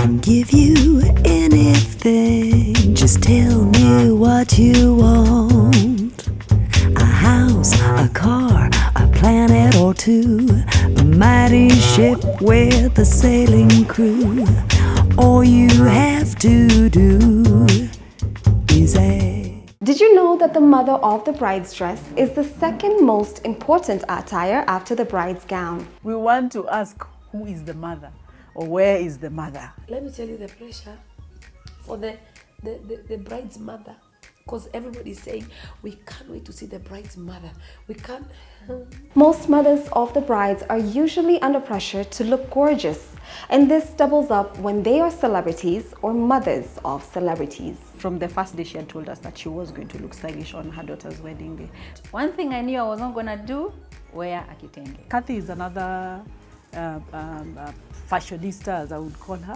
can give you anything. Just tell me what you want. A house, a car, a planet or two, a mighty ship with a sailing crew. All you have to do is ask. Did you know that the mother of the bride's dress is the second most important attire after the bride's gown? We want to ask, who is the mother, or where is the mother? Let me tell you the pressure for the bride's mother, because everybody is saying, we can't wait to see the bride's mother. We can't. Most mothers of the brides are usually under pressure to look gorgeous, and this doubles up when they are celebrities or mothers of celebrities. From the first day, she had told us that she was going to look stylish on her daughter's wedding day. One thing I knew I was not going to do, wear a kitenge. Kathy is another fashionista, as I would call her.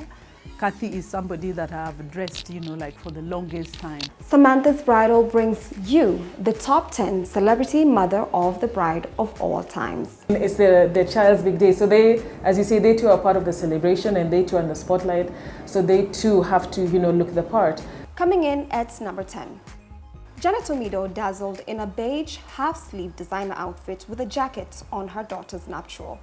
Kathy is somebody that I have dressed, like for the longest time. Samantha's Bridal brings you the top 10 celebrity mother of the bride of all times. It's the child's big day. So they, as you say, they too are part of the celebration and they too are in the spotlight. So they too have to, look the part. Coming in at number 10. Janet Omido dazzled in a beige half-sleeve designer outfit with a jacket on her daughter's nuptial.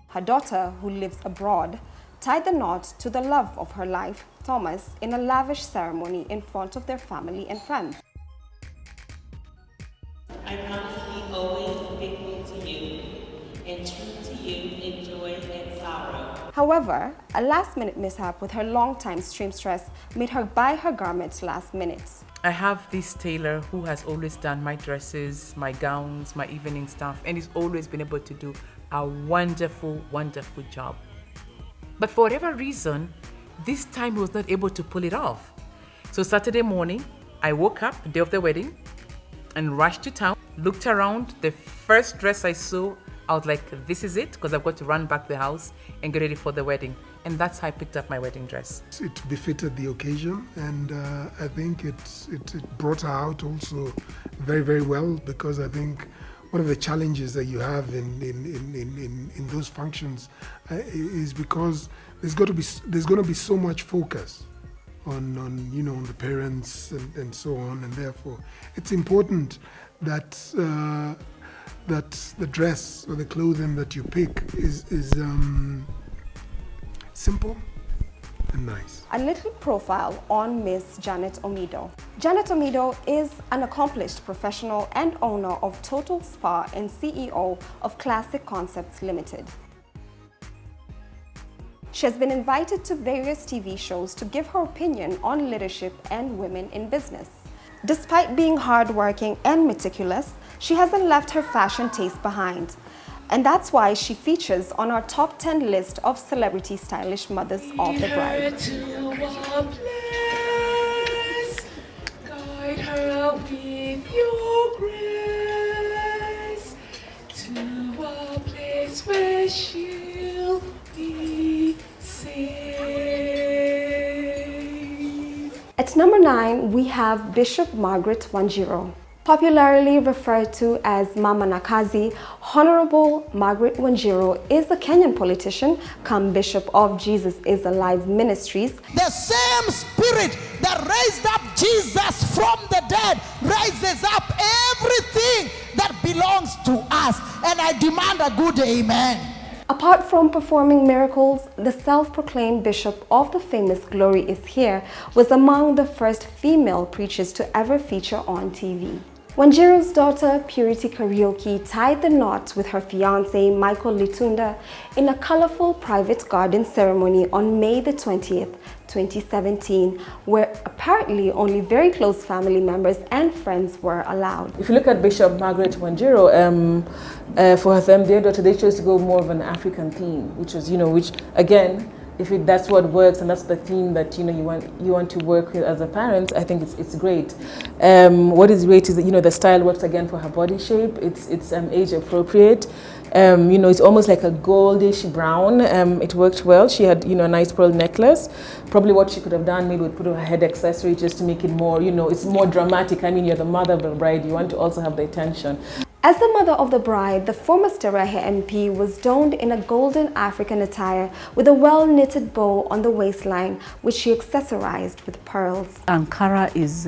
Her daughter, who lives abroad, tied the knot to the love of her life, Thomas, in a lavish ceremony in front of their family and friends. I promise to be always faithful to you and true to you in joy and sorrow. However, a last-minute mishap with her longtime seamstress made her buy her garment last minute. I have this tailor who has always done my dresses, my gowns, my evening stuff, and he's always been able to do a wonderful, wonderful job. But for whatever reason, this time he was not able to pull it off. So Saturday morning, I woke up, the day of the wedding, and rushed to town, looked around. The first dress I saw, I was like, this is it, because I've got to run back to the house and get ready for the wedding. And that's how I picked up my wedding dress. It befitted the occasion, and I think it brought her out also very, very well, because I think one of the challenges that you have in those functions is because there's going to be so much focus on the parents and so on, and therefore it's important that that the dress or the clothing that you pick is simple and nice. A little profile on Miss Janet Omido. Janet Omido is an accomplished professional and owner of Total Spa and CEO of Classic Concepts Limited. She has been invited to various TV shows to give her opinion on leadership and women in business. Despite being hardworking and meticulous, she hasn't left her fashion taste behind. And that's why she features on our top 10 list of celebrity stylish mothers of the bride. Guide her with your grace to a place where she'll be safe. At number 9, we have Bishop Margaret Wanjiru. Popularly referred to as Mama Nakazi, Honorable Margaret Wanjiru is a Kenyan politician, come Bishop of Jesus is Alive Ministries. The same spirit that raised up Jesus from the dead raises up everything that belongs to us. And I demand a good amen. Apart from performing miracles, the self-proclaimed bishop of the famous Glory is Here was among the first female preachers to ever feature on TV. Wanjiru's daughter, Purity Karaoke, tied the knot with her fiancé, Michael Litunda, in a colorful private garden ceremony on May the 20th, 2017, where apparently only very close family members and friends were allowed. If you look at Bishop Margaret Wanjiru, for them, their daughter, they chose to go more of an African theme, which was, which again, if that's what works and that's the theme that you want to work with as a parent, I think it's great. What is great is that the style works again for her body shape. It's age appropriate. It's almost like a goldish brown. It worked well. She had a nice pearl necklace. Probably what she could have done, maybe would put a head accessory just to make it more, it's more dramatic. I mean, you're the mother of the bride. You want to also have the attention. As the mother of the bride, the former Sterahe MP was donned in a golden African attire with a well-knitted bow on the waistline, which she accessorized with pearls. Ankara is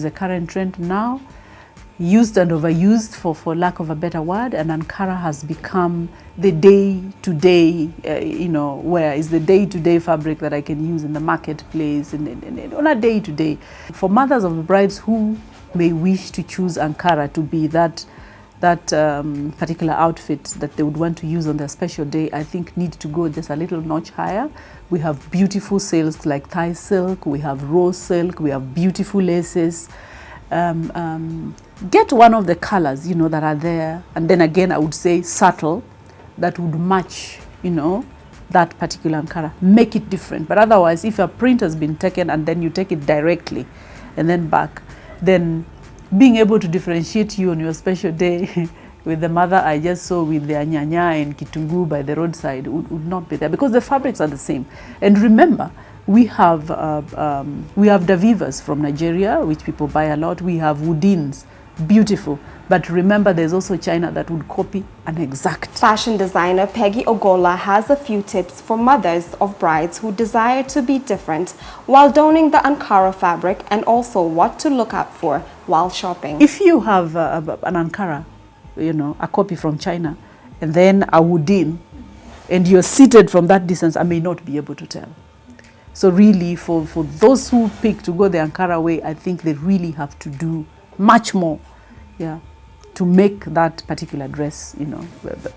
a current trend now, used and overused for lack of a better word, and Ankara has become the day-to-day, where is the day-to-day fabric that I can use in the marketplace and on a day-to-day. For mothers of the brides who may wish to choose Ankara to be that particular outfit that they would want to use on their special day, I think need to go just a little notch higher. We have beautiful silks like Thai silk, we have rose silk, we have beautiful laces. Get one of the colors, that are there, and then again I would say subtle, that would match, that particular Ankara. Make it different. But otherwise, if a print has been taken and then you take it directly and then back, then being able to differentiate you on your special day with the mother I just saw with their nyanya and kitungu by the roadside would not be there, because the fabrics are the same. And remember, we have davivas from Nigeria, which people buy a lot. We have woodins, beautiful. But remember, there's also China that would copy an exact. Fashion designer Peggy Ogola has a few tips for mothers of brides who desire to be different while donning the Ankara fabric, and also what to look out for while shopping. If you have an Ankara, a copy from China, and then a woodin, and you're seated from that distance, I may not be able to tell. So really, for those who pick to go the Ankara way, I think they really have to do much more, to make that particular dress,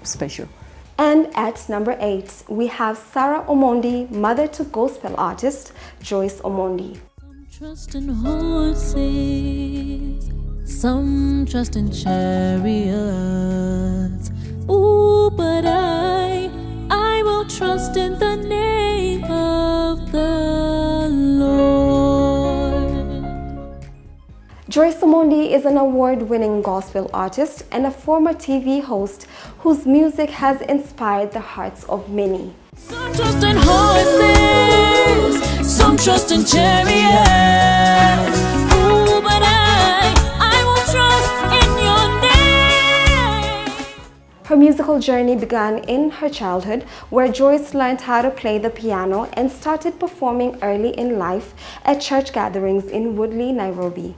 special. And at number 8, we have Sarah Omondi, mother to gospel artist Joyce Omondi. Some trust in horses, some trust in chariots. Ooh, but I will trust in the name of the Lord. Joyce Omondi is an award-winning gospel artist and a former TV host whose music has inspired the hearts of many. Some trust in horses, some trust in chariots. Ooh, but I will trust in your name. Her musical journey began in her childhood, where Joyce learned how to play the piano and started performing early in life at church gatherings in Woodley, Nairobi.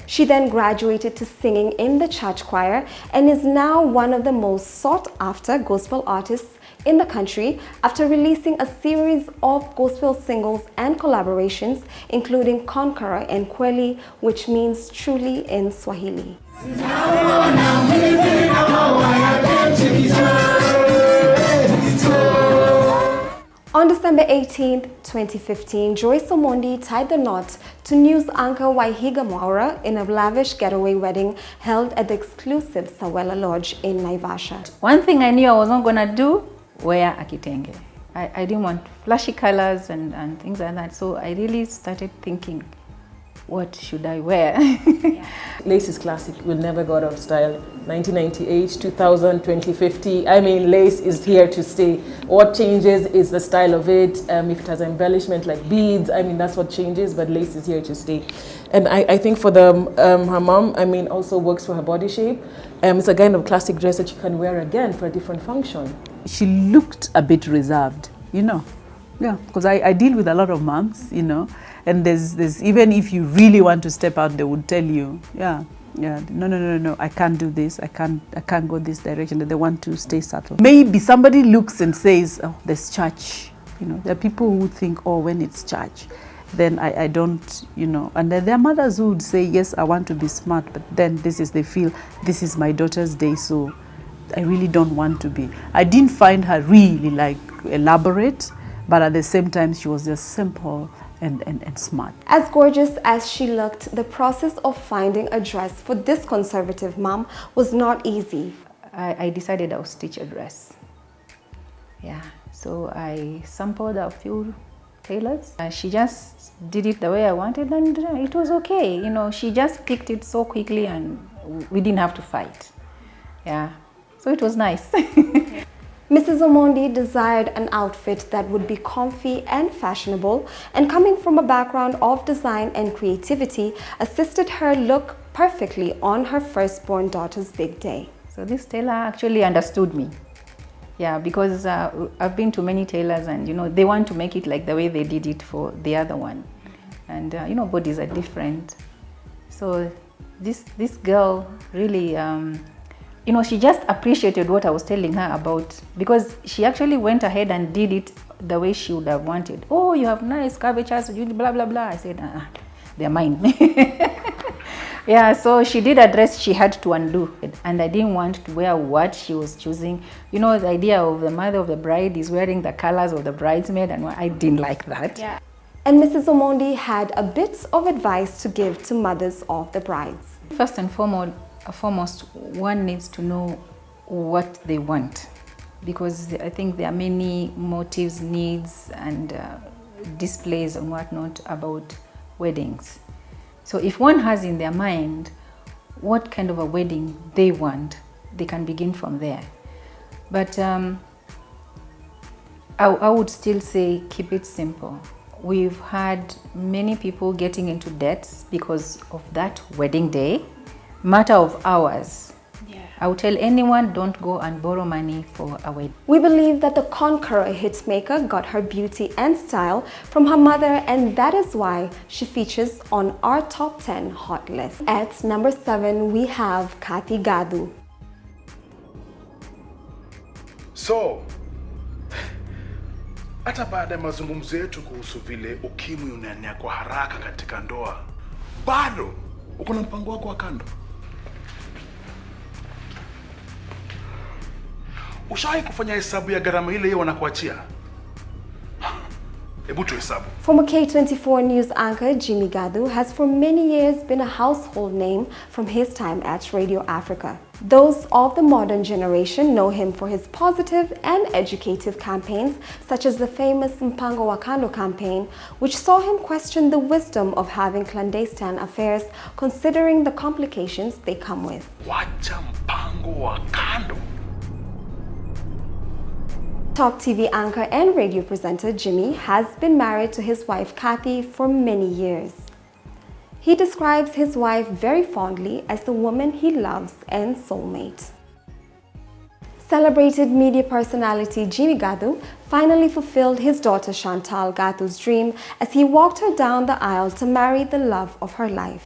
She then graduated to singing in the church choir and is now one of the most sought-after gospel artists in the country after releasing a series of gospel singles and collaborations, including Conqueror and Kweli, which means truly in Swahili. On December 18, 2015, Joyce Omondi tied the knot to news anchor Waihiga Mwaura in a lavish getaway wedding held at the exclusive Sawela Lodge in Naivasha. One thing I knew I wasn't going to do, wear a kitenge. I didn't want flashy colors and things like that, so I really started thinking, what should I wear? Lace is classic, will never go out of style. 1998, 2000, 2050, I mean, lace is here to stay. What changes is the style of it. If it has embellishment like beads, I mean, that's what changes, but lace is here to stay. And I think for her mom, I mean, also works for her body shape. It's a kind of classic dress that you can wear again for a different function. She looked a bit reserved, because I deal with a lot of moms, and there's even if you really want to step out, they would tell you, no, I can't do this, I can't go this direction. They want to stay subtle. Maybe somebody looks and says, oh, there's church. There are people who think, oh, when it's church, then I don't, and then there are mothers who would say, yes, I want to be smart, but then they feel this is my daughter's day, so I really don't want to be. I didn't find her really like elaborate, but at the same time, she was just simple and smart. As gorgeous as she looked, the process of finding a dress for this conservative mom was not easy. I decided I would stitch a dress. So I sampled a few tailors. She just did it the way I wanted, and it was okay. She just picked it so quickly and we didn't have to fight. So it was nice. Mrs. Omondi desired an outfit that would be comfy and fashionable, and coming from a background of design and creativity, assisted her look perfectly on her firstborn daughter's big day. So this tailor actually understood me. Yeah, because I've been to many tailors and, they want to make it like the way they did it for the other one. And, bodies are different. So this girl really, she just appreciated what I was telling her about, because she actually went ahead and did it the way she would have wanted. Oh, you have nice curvatures, blah, blah, blah. I said, they're mine. Yeah, so she did a dress she had to undo, and I didn't want to wear what she was choosing. The idea of the mother of the bride is wearing the colors of the bridesmaid, and I didn't like that. Yeah. And Mrs. Omondi had a bit of advice to give to mothers of the brides. First and foremost, one needs to know what they want, because I think there are many motives, needs, and displays and whatnot about weddings. So if one has in their mind what kind of a wedding they want, they can begin from there. But I would still say keep it simple. We've had many people getting into debts because of that wedding day, matter of hours. I would tell anyone, don't go and borrow money for a wedding. We believe that the conqueror hitmaker got her beauty and style from her mother, and that is why she features on our top 10 hot list. At number 7, we have Kathy Gadu. So, hata baada ya mazungumzo yetu kuhusu vile ukimwi unaenea kwa haraka katika ndoa, bado uko na mpango wako wa kando? Ushawahi kufanya hesabu ya gharama ile yeye wanakuachia? Hebu tuhesabu. Former K24 news anchor Jimmy Gadu has for many years been a household name from his time at Radio Africa. Those of the modern generation know him for his positive and educative campaigns, such as the famous Mpango wa Kando campaign, which saw him question the wisdom of having clandestine affairs, considering the complications they come with. Wacha mpango wa kando. Talk TV anchor and radio presenter Jimmy has been married to his wife Kathy for many years. He describes his wife very fondly as the woman he loves and soulmate. Celebrated media personality Jimmy Gadu finally fulfilled his daughter Chantal Gadu's dream as he walked her down the aisle to marry the love of her life.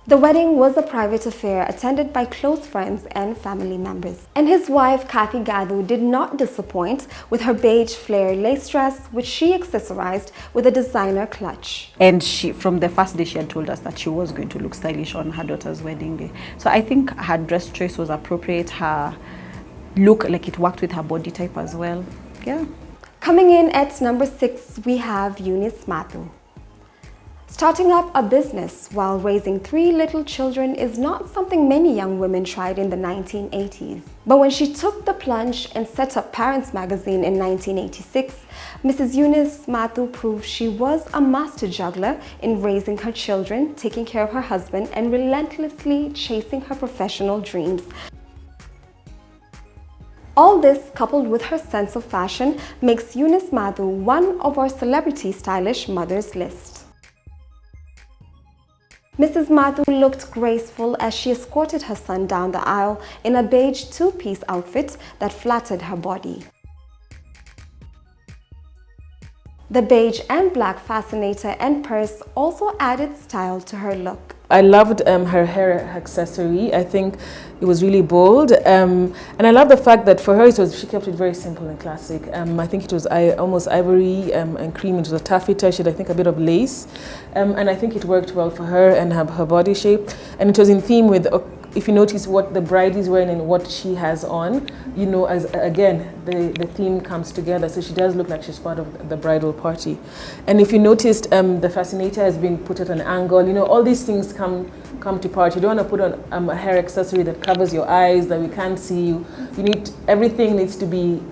The wedding was a private affair attended by close friends and family members. And his wife, Kathy Gadu, did not disappoint with her beige flare lace dress, which she accessorized with a designer clutch. And from the first day, she had told us that she was going to look stylish on her daughter's wedding day. So I think her dress choice was appropriate. Her look, like it worked with her body type as well. Yeah. Coming in at number 6, we have Eunice Mathu. Starting up a business while raising 3 little children is not something many young women tried in the 1980s. But when she took the plunge and set up Parents Magazine in 1986, Mrs. Eunice Mathu proved she was a master juggler in raising her children, taking care of her husband, and relentlessly chasing her professional dreams. All this, coupled with her sense of fashion, makes Eunice Mathu one of our celebrity stylish mothers list. Mrs. Mathu looked graceful as she escorted her son down the aisle in a beige 2-piece outfit that flattered her body. The beige and black fascinator and purse also added style to her look. I loved her hair accessory. I think it was really bold, and I love the fact that for her she kept it very simple and classic. I think it was almost ivory and cream. It was a taffeta. She had, I think, a bit of lace, and I think it worked well for her and her body shape. And it was in theme with, if you notice what the bride is wearing and what she has on, as again the theme comes together. So she does look like she's part of the bridal party. And if you noticed, the fascinator has been put at an angle. All these things come to part. You don't want to put on a hair accessory that covers your eyes, that we can't see you. Everything needs to be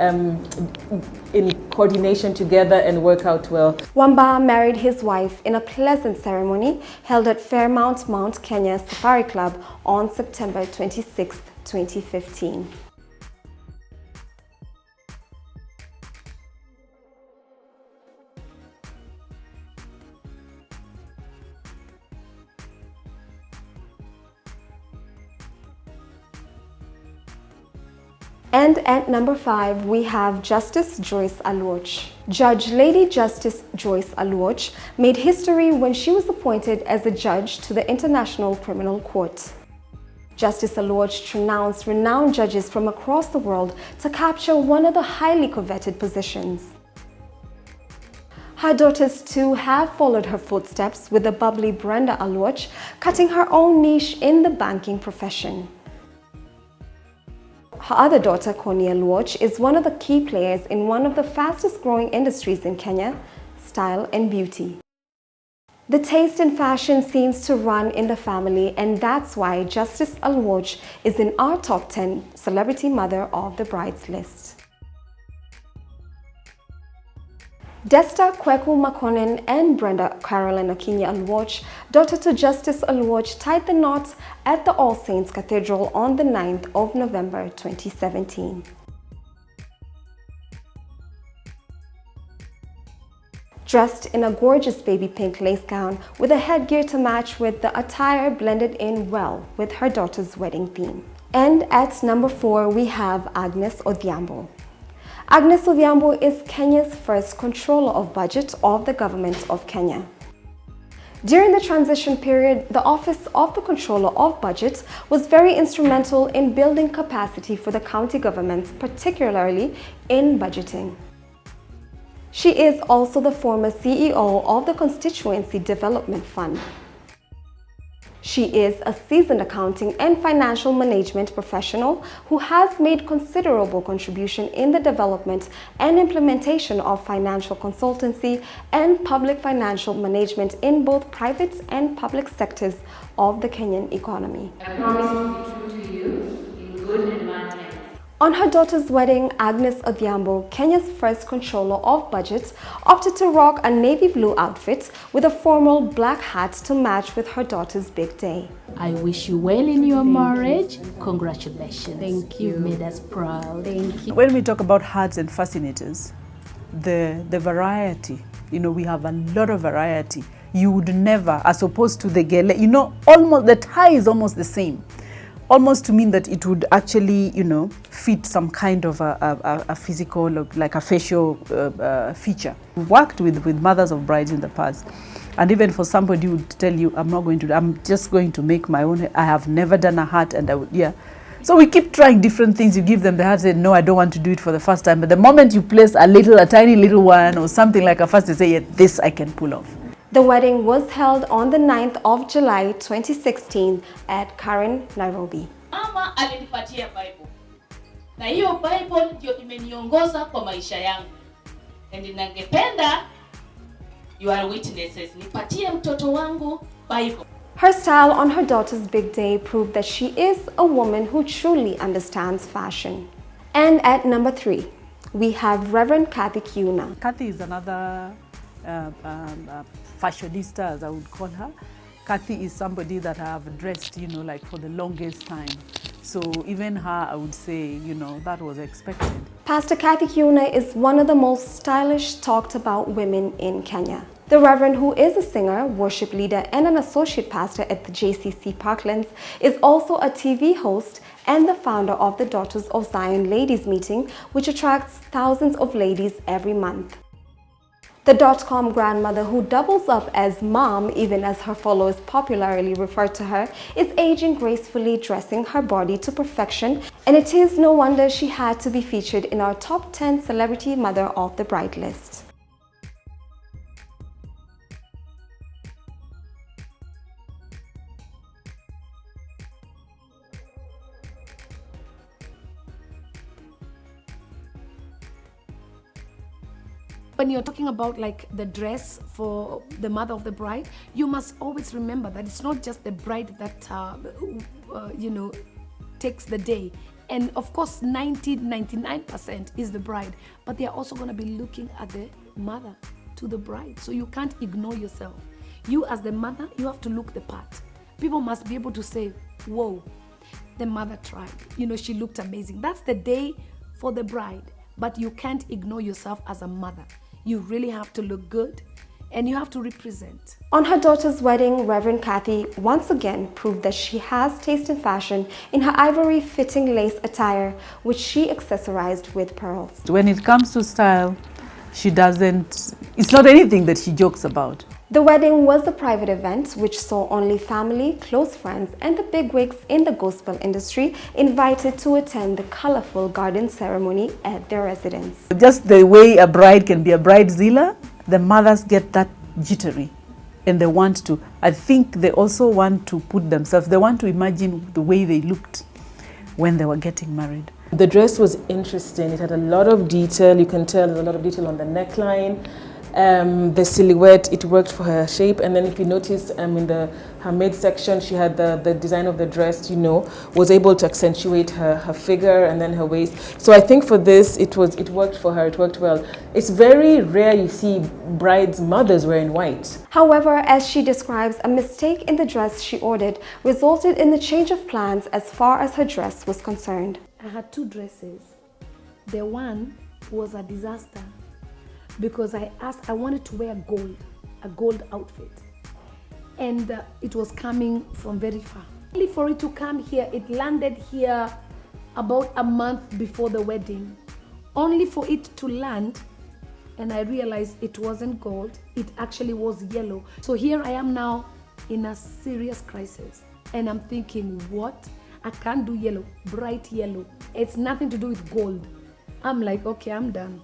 in coordination together and work out well. Wamba married his wife in a pleasant ceremony held at Fairmount Mount Kenya Safari Club on September 26, 2015. And at number 5, we have Justice Joyce Aluoch. Judge Lady Justice Joyce Aluoch made history when she was appointed as a judge to the International Criminal Court. Justice Aluoch trounced renowned judges from across the world to capture one of the highly coveted positions. Her daughters too have followed her footsteps, with the bubbly Brenda Aluoch cutting her own niche in the banking profession. Her other daughter, Connie Aluoch, is one of the key players in one of the fastest growing industries in Kenya, style and beauty. The taste in fashion seems to run in the family, and that's why Justice Aluoch is in our top 10 celebrity mother of the brides list. Desta Kweku Makonnen and Brenda Caroline Okinya Aluoch, daughter to Justice Aluoch, tied the knot at the All Saints Cathedral on the 9th of November 2017. Dressed in a gorgeous baby pink lace gown with a headgear to match, with the attire blended in well with her daughter's wedding theme. And at number 4, we have Agnes Odhiambo. Agnes Odhiambo is Kenya's first controller of budget of the government of Kenya. During the transition period, the Office of the Controller of Budget was very instrumental in building capacity for the county governments, particularly in budgeting. She is also the former CEO of the Constituency Development Fund. She is a seasoned accounting and financial management professional who has made considerable contribution in the development and implementation of financial consultancy and public financial management in both private and public sectors of the Kenyan economy. I promise to be true to you in good and bad times. On her daughter's wedding, Agnes Odhiambo, Kenya's first controller of budget, opted to rock a navy blue outfit with a formal black hat to match with her daughter's big day. I wish you well in your marriage. Congratulations. Thank you. You've made us proud. Thank you. When we talk about hats and fascinators, the variety, we have a lot of variety. You would never, as opposed to the gele, almost the tie is almost the same. Almost to mean that it would actually, fit some kind of a physical, like a facial feature. We've worked with mothers of brides in the past. And even for somebody who would tell you, I'm just going to make my own, I have never done a hat, and So we keep trying different things. You give them the hat, say, no, I don't want to do it for the first time. But the moment you place a tiny little one or something like a first, they say, yeah, this I can pull off. The wedding was held on the 9th of July 2016 at Karen, Nairobi. Mama alinipatia Bible. Na hiyo Bible ndio imeniongoza kwa maisha yangu. And ningependa you are witnesses. Nipatie mtoto wangu Bible. Her style on her daughter's big day proved that she is a woman who truly understands fashion. And at number 3, we have Reverend Kathy Kiuna. Kathy is another fashionista, as I would call her. Kathy is somebody that I have dressed, like for the longest time. So even her, I would say, that was expected. Pastor Kathy Kiuna is one of the most stylish, talked about women in Kenya. The Reverend, who is a singer, worship leader, and an associate pastor at the JCC Parklands, is also a TV host and the founder of the Daughters of Zion Ladies Meeting, which attracts thousands of ladies every month. The dot-com grandmother, who doubles up as mom, even as her followers popularly refer to her, is aging gracefully, dressing her body to perfection, and it is no wonder she had to be featured in our top 10 celebrity mother of the bride list. When you're talking about like the dress for the mother of the bride, you must always remember that it's not just the bride that takes the day. And of course 99% is the bride, but they are also going to be looking at the mother to the bride. So you can't ignore yourself. You as the mother, you have to look the part. People must be able to say, whoa. The mother tried. You know, she looked amazing. That's the day for the bride. But you can't ignore yourself as a mother. You really have to look good and you have to represent. On her daughter's wedding, Reverend Kathy once again proved that she has taste in fashion in her ivory fitting lace attire, which she accessorized with pearls. When it comes to style, she doesn't, it's not anything that she jokes about. The wedding was a private event which saw only family, close friends, and the bigwigs in the gospel industry invited to attend the colorful garden ceremony at their residence. Just the way a bride can be a bridezilla, the mothers get that jittery and they want to, I think they also want to put themselves, they want to imagine the way they looked when they were getting married. The dress was interesting. It had a lot of detail. You can tell there's a lot of detail on the neckline. The silhouette, it worked for her shape. And then if you notice in her midsection, she had the design of the dress, you know, was able to accentuate her figure and then her waist. So I think for this, it worked for her, it worked well. It's very rare you see brides' mothers wearing white. However, as she describes, a mistake in the dress she ordered resulted in the change of plans as far as her dress was concerned. I had two dresses. The one was a disaster because I wanted to wear a gold outfit. And it was coming from very far. Only for it to come here, it landed here about a month before the wedding. Only for it to land, and I realized it wasn't gold, it actually was yellow. So here I am now in a serious crisis. And I'm thinking, what? I can't do yellow, bright yellow. It's nothing to do with gold. I'm like, okay, I'm done.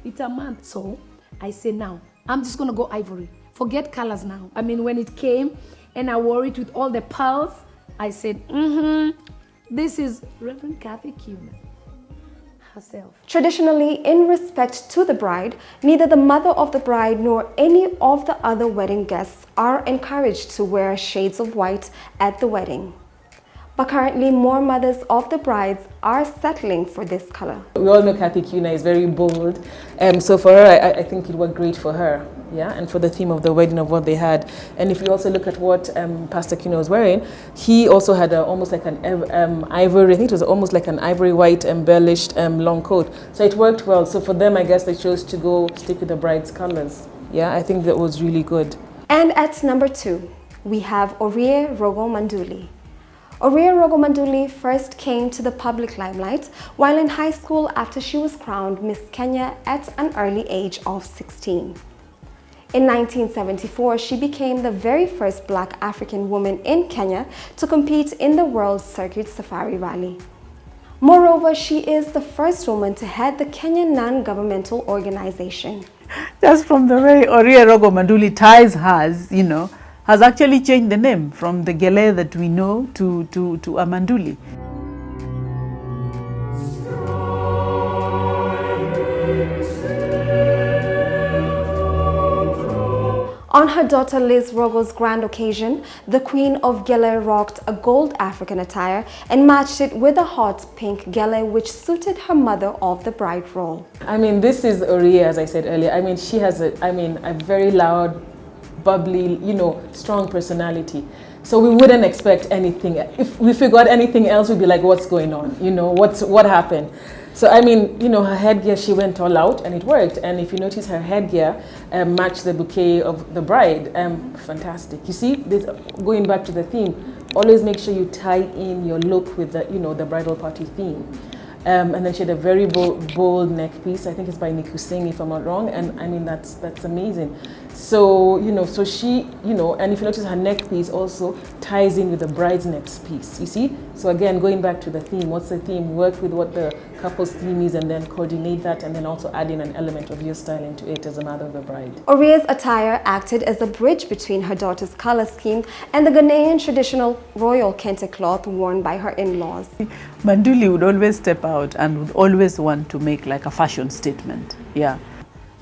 It's a month. So I say now, I'm just gonna go ivory. Forget colors now. I mean, when it came and I wore it with all the pearls, I said, this is Reverend Kathy Kuhlman herself. Traditionally, in respect to the bride, neither the mother of the bride nor any of the other wedding guests are encouraged to wear shades of white at the wedding. But currently, more mothers of the brides are settling for this color. We all know Kathy Kuhlman is very bold, so for her, I think it worked great for her, yeah, and for the theme of the wedding of what they had. And if you also look at what Pastor Kuhlman was wearing, he also had almost like an ivory, I think it was almost like an ivory white embellished long coat. So it worked well. So for them, I guess they chose to stick with the bride's colors. Yeah, I think that was really good. And at number 2, we have Orie Rogo Manduli. Orie Rogo Manduli first came to the public limelight while in high school after she was crowned Miss Kenya at an early age of 16. In 1974, she became the very first Black African woman in Kenya to compete in the World Circuit Safari Rally. Moreover, she is the first woman to head the Kenyan non-governmental organization. Just from the way Orie Rogo Manduli ties has, you know, has actually changed the name from the Gele that we know to Amanduli. On her daughter Liz Rogo's grand occasion, the Queen of Gele rocked a gold African attire and matched it with a hot pink gele which suited her mother of the bride role. I mean, this is Orie, as I said earlier. I mean, she has a very loud, bubbly, you know, strong personality. So we wouldn't expect anything. If we got anything else, we'd be like, what's going on? You know, what happened? So, I mean, you know, her headgear, she went all out and it worked. And if you notice, her headgear matched the bouquet of the bride. Fantastic. You see, going back to the theme, always make sure you tie in your look with the, you know, the bridal party theme. And then she had a very bold neck piece. I think it's by Niku Singh, if I'm not wrong. And I mean, that's amazing. So, you know, so she, you know, and if you notice, her neck piece also ties in with the bride's neck piece, you see? So again, going back to the theme, what's the theme? Work with what the couple's theme is and then coordinate that and then also add in an element of your style into it as a mother of the bride. Orie's attire acted as a bridge between her daughter's color scheme and the Ghanaian traditional royal kente cloth worn by her in-laws. Manduli would always step out and would always want to make like a fashion statement, yeah.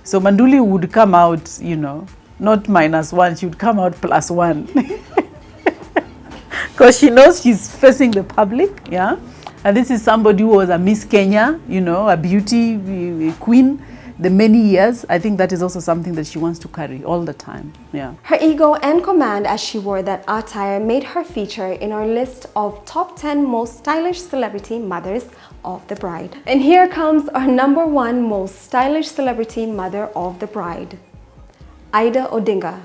So Manduli would come out, you know, not -1, she would come out +1. Because she knows she's facing the public, yeah. And this is somebody who was a Miss Kenya, you know, a beauty queen. the many years, I think that is also something that she wants to carry all the time. Yeah. Her ego and command as she wore that attire made her feature in our list of top 10 most stylish celebrity mothers of the bride. And here comes our number 1 most stylish celebrity mother of the bride, Ida Odinga.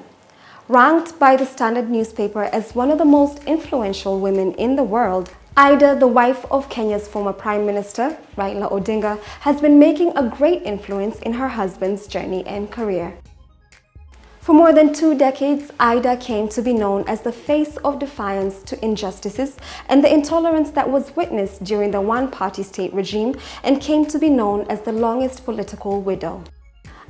Ranked by the Standard newspaper as one of the most influential women in the world, Ida, the wife of Kenya's former Prime Minister, Raila Odinga, has been making a great influence in her husband's journey and career. For more than 2 decades, Ida came to be known as the face of defiance to injustices and the intolerance that was witnessed during the one-party state regime, and came to be known as the longest political widow.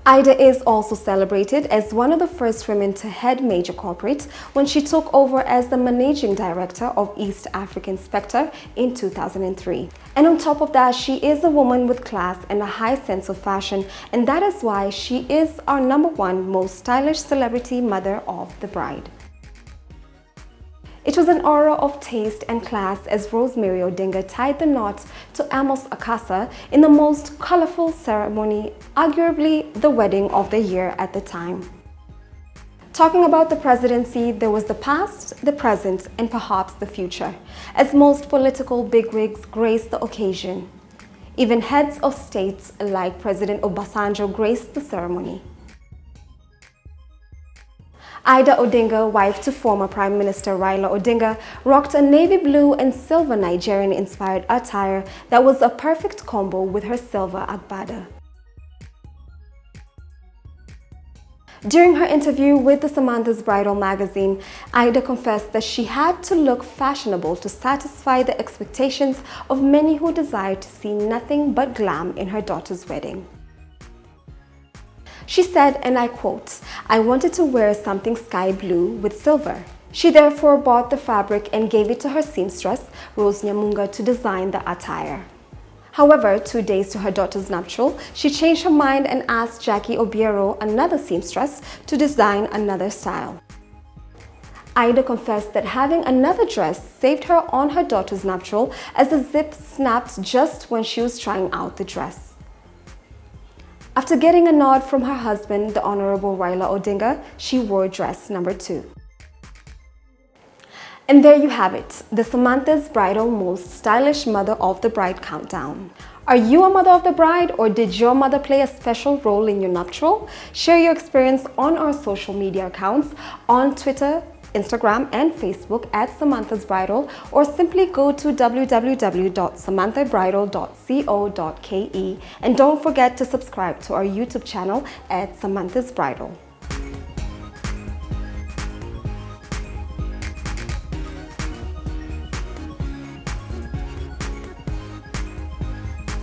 Ida is also celebrated as one of the first women to head major corporate when she took over as the managing director of East African Spectre in 2003. And on top of that, she is a woman with class and a high sense of fashion, and that is why she is our number 1 most stylish celebrity mother of the bride. It was an aura of taste and class as Rosemary Odinga tied the knot to Amos Akasa in the most colorful ceremony, arguably the wedding of the year at the time. Talking about the presidency, there was the past, the present, and perhaps the future, as most political bigwigs graced the occasion. Even heads of states like President Obasanjo graced the ceremony. Ida Odinga, wife to former Prime Minister Raila Odinga, rocked a navy blue and silver Nigerian-inspired attire that was a perfect combo with her silver agbada. During her interview with the Samantha's Bridal magazine, Ida confessed that she had to look fashionable to satisfy the expectations of many who desired to see nothing but glam in her daughter's wedding. She said, and I quote, "I wanted to wear something sky blue with silver." She therefore bought the fabric and gave it to her seamstress, Rose Nyamunga, to design the attire. However, 2 days to her daughter's nuptial, she changed her mind and asked Jackie Obiero, another seamstress, to design another style. Ida confessed that having another dress saved her on her daughter's nuptial, as the zip snapped just when she was trying out the dress. After getting a nod from her husband, the Honorable Raila Odinga, she wore dress number 2. And there you have it, the Samantha's Bridal Most Stylish Mother of the Bride countdown. Are you a mother of the bride, or did your mother play a special role in your nuptial? Share your experience on our social media accounts on Twitter, Instagram and Facebook at Samantha's Bridal, or simply go to www.samanthabridal.co.ke, and don't forget to subscribe to our YouTube channel at Samantha's Bridal.